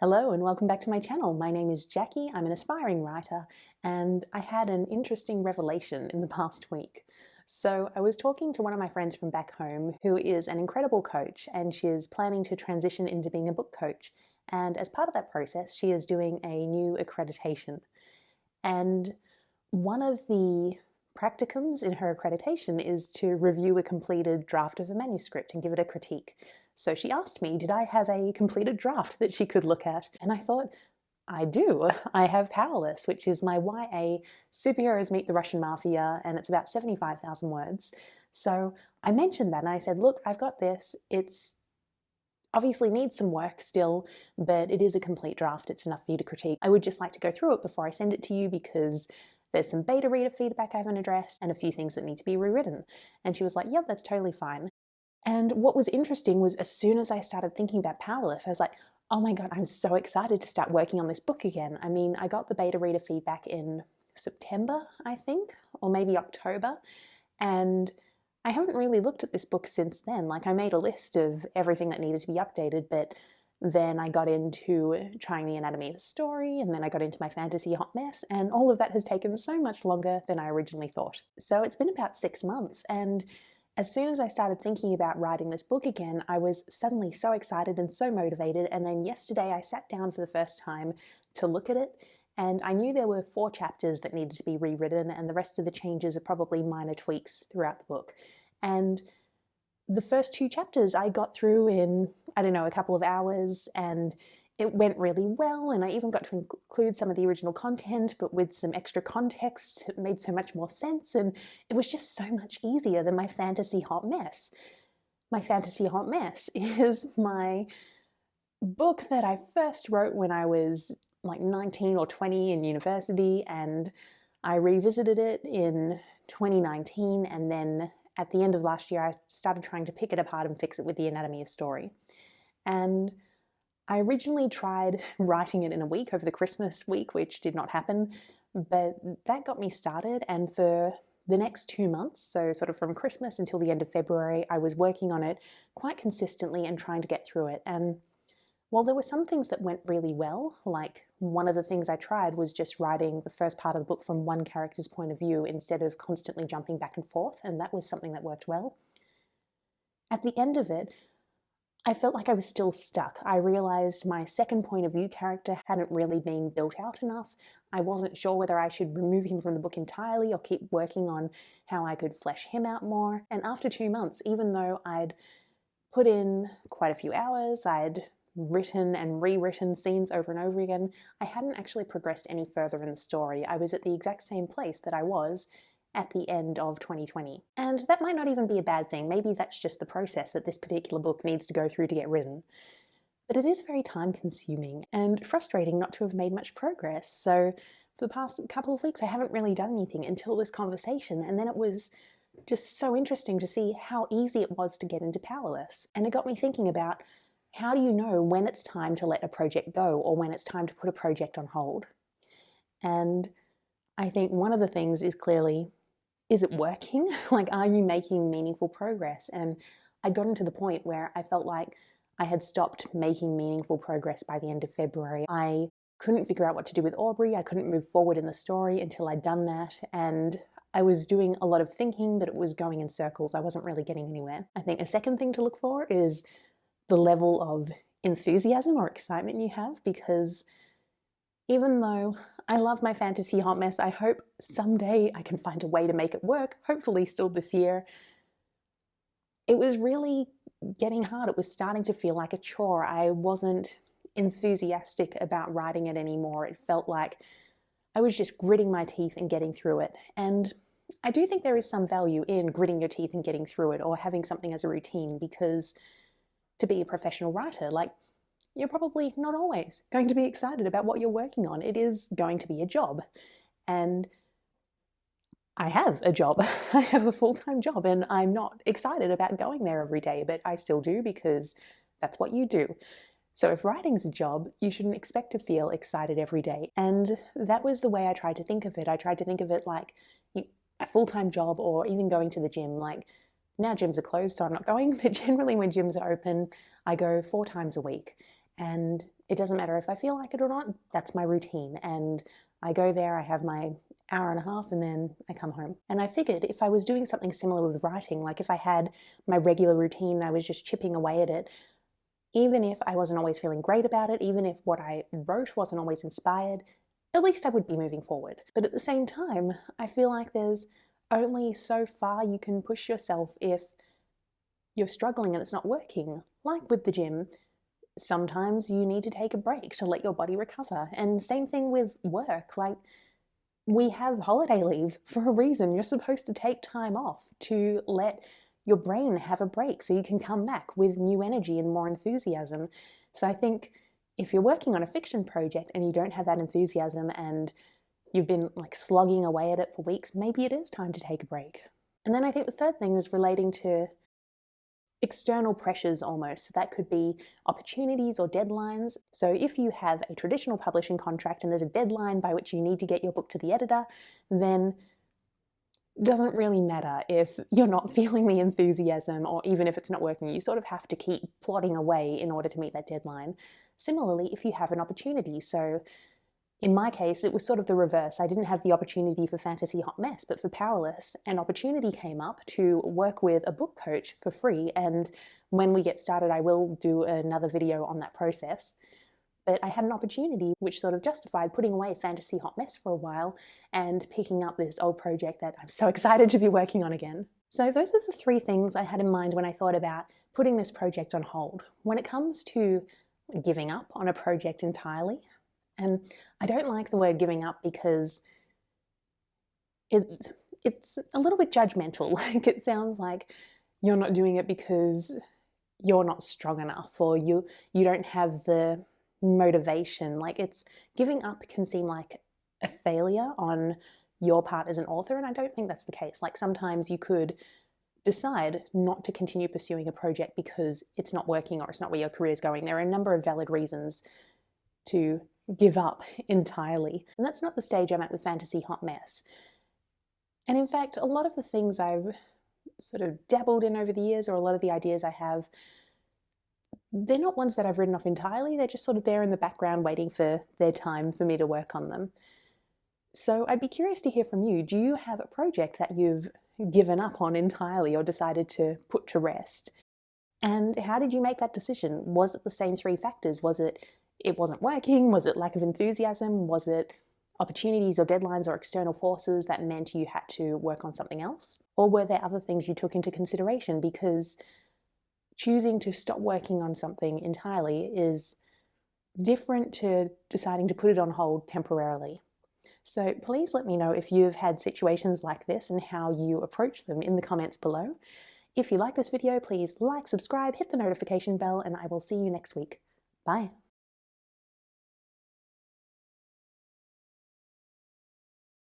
Hello and welcome back to my channel. My name is Jackie, I'm an aspiring writer, and I had an interesting revelation in the past week. So I was talking to one of my friends from back home who is an incredible coach, and she is planning to transition into being a book coach. And as part of that process, she is doing a new accreditation. And one of the practicums in her accreditation is to review a completed draft of a manuscript and give it a critique. So she asked me, did I have a completed draft that she could look at? And I thought, I do. I have Powerless, which is my YA Superheroes Meet the Russian Mafia, and it's about 75,000 words. So I mentioned that and I said, look, I've got this. It's obviously needs some work still, but it is a complete draft. It's enough for you to critique. I would just like to go through it before I send it to you because there's some beta reader feedback I haven't addressed and a few things that need to be rewritten. And she was like, yep, that's totally fine. And what was interesting was as soon as I started thinking about Powerless, I was like, oh my God, I'm so excited to start working on this book again. I mean, I got the beta reader feedback in September, I think, or maybe October. And I haven't really looked at this book since then. Like, I made a list of everything that needed to be updated, but then I got into trying the anatomy of the story, and then I got into my fantasy hot mess, and all of that has taken so much longer than I originally thought. So it's been about 6 months, and as soon as I started thinking about writing this book again, I was suddenly so excited and so motivated, and then yesterday I sat down for the first time to look at it, and I knew there were 4 chapters that needed to be rewritten, and the rest of the changes are probably minor tweaks throughout the book. And the first 2 chapters I got through in, I don't know, a couple of hours, and it went really well, and I even got to include some of the original content, but with some extra context. It made so much more sense, and it was just so much easier than my fantasy hot mess. My fantasy hot mess is my book that I first wrote when I was like 19 or 20 in university, and I revisited it in 2019, and then at the end of last year I started trying to pick it apart and fix it with the anatomy of story. And I originally tried writing it in a week over the Christmas week, which did not happen, but that got me started, and for the next 2 months, so sort of from Christmas until the end of February, I was working on it quite consistently and trying to get through it. And while there were some things that went really well, like one of the things I tried was just writing the first part of the book from one character's point of view instead of constantly jumping back and forth, and that was something that worked well. At the end of it, I felt like I was still stuck. I realized my second point of view character hadn't really been built out enough. I wasn't sure whether I should remove him from the book entirely or keep working on how I could flesh him out more. And after 2 months, even though I'd put in quite a few hours, I'd written and rewritten scenes over and over again, I hadn't actually progressed any further in the story. I was at the exact same place that I was at the end of 2020. And that might not even be a bad thing. Maybe that's just the process that this particular book needs to go through to get written. But it is very time consuming and frustrating not to have made much progress. So for the past couple of weeks, I haven't really done anything until this conversation. And then it was just so interesting to see how easy it was to get into Powerless. And it got me thinking about, how do you know when it's time to let a project go or when it's time to put a project on hold? And I think one of the things is clearly, is it working? Like, are you making meaningful progress? And I got into the point where I felt like I had stopped making meaningful progress by the end of February. I couldn't figure out what to do with Aubrey. I couldn't move forward in the story until I'd done that. And I was doing a lot of thinking, but it was going in circles. I wasn't really getting anywhere. I think a second thing to look for is the level of enthusiasm or excitement you have, because even though I love my fantasy hot mess, I hope someday I can find a way to make it work, hopefully still this year. It was really getting hard. It was starting to feel like a chore. I wasn't enthusiastic about writing it anymore. It felt like I was just gritting my teeth and getting through it. And I do think there is some value in gritting your teeth and getting through it, or having something as a routine, because to be a professional writer, like, you're probably not always going to be excited about what you're working on. It is going to be a job. And I have a job. I have a full-time job, and I'm not excited about going there every day, but I still do because that's what you do. So if writing's a job, you shouldn't expect to feel excited every day. And that was the way I tried to think of it. I tried to think of it like a full-time job, or even going to the gym. Like, now gyms are closed, so I'm not going, but generally when gyms are open, I go 4 times a week. And It doesn't matter if I feel like it or not, that's my routine. And I go there, I have my hour and a half, and then I come home. And I figured if I was doing something similar with writing, like if I had my regular routine, I was just chipping away at it, even if I wasn't always feeling great about it, even if what I wrote wasn't always inspired, at least I would be moving forward. But at the same time, I feel like there's only so far you can push yourself if you're struggling and it's not working. Like with the gym, sometimes you need to take a break to let your body recover. And same thing with work. Like, we have holiday leave for a reason. You're supposed to take time off to let your brain have a break so you can come back with new energy and more enthusiasm. So I think if you're working on a fiction project and you don't have that enthusiasm and you've been like slogging away at it for weeks, maybe it is time to take a break. And then I think the third thing is relating to external pressures almost. So that could be opportunities or deadlines. So if you have a traditional publishing contract and there's a deadline by which you need to get your book to the editor, then it doesn't really matter if you're not feeling the enthusiasm or even if it's not working. You sort of have to keep plodding away in order to meet that deadline. Similarly, if you have an opportunity. So in my case, it was sort of the reverse. I didn't have the opportunity for Fantasy Hot Mess, but for Powerless, an opportunity came up to work with a book coach for free. And when we get started, I will do another video on that process. But I had an opportunity which sort of justified putting away Fantasy Hot Mess for a while and picking up this old project that I'm so excited to be working on again. So those are the three things I had in mind when I thought about putting this project on hold. When it comes to giving up on a project entirely, and I don't like the word giving up because it's a little bit judgmental. Like, it sounds like you're not doing it because you're not strong enough or you don't have the motivation. Like, it's giving up can seem like a failure on your part as an author, and I don't think that's the case. Like, sometimes you could decide not to continue pursuing a project because it's not working or it's not where your career is going. There are a number of valid reasons to give up entirely. And that's not the stage I'm at with Fantasy Hot Mess. And in fact, a lot of the things I've sort of dabbled in over the years, or a lot of the ideas I have, they're not ones that I've written off entirely. They're just sort of there in the background waiting for their time for me to work on them. So I'd be curious to hear from you. Do you have a project that you've given up on entirely or decided to put to rest? And how did you make that decision? Was it the same three factors? Was it wasn't working? Was it lack of enthusiasm? Was it opportunities or deadlines or external forces that meant you had to work on something else? Or were there other things you took into consideration? Because choosing to stop working on something entirely is different to deciding to put it on hold temporarily. So please let me know if you've had situations like this and how you approach them in the comments below. If you like this video, please like, subscribe, hit the notification bell, and I will see you next week. Bye.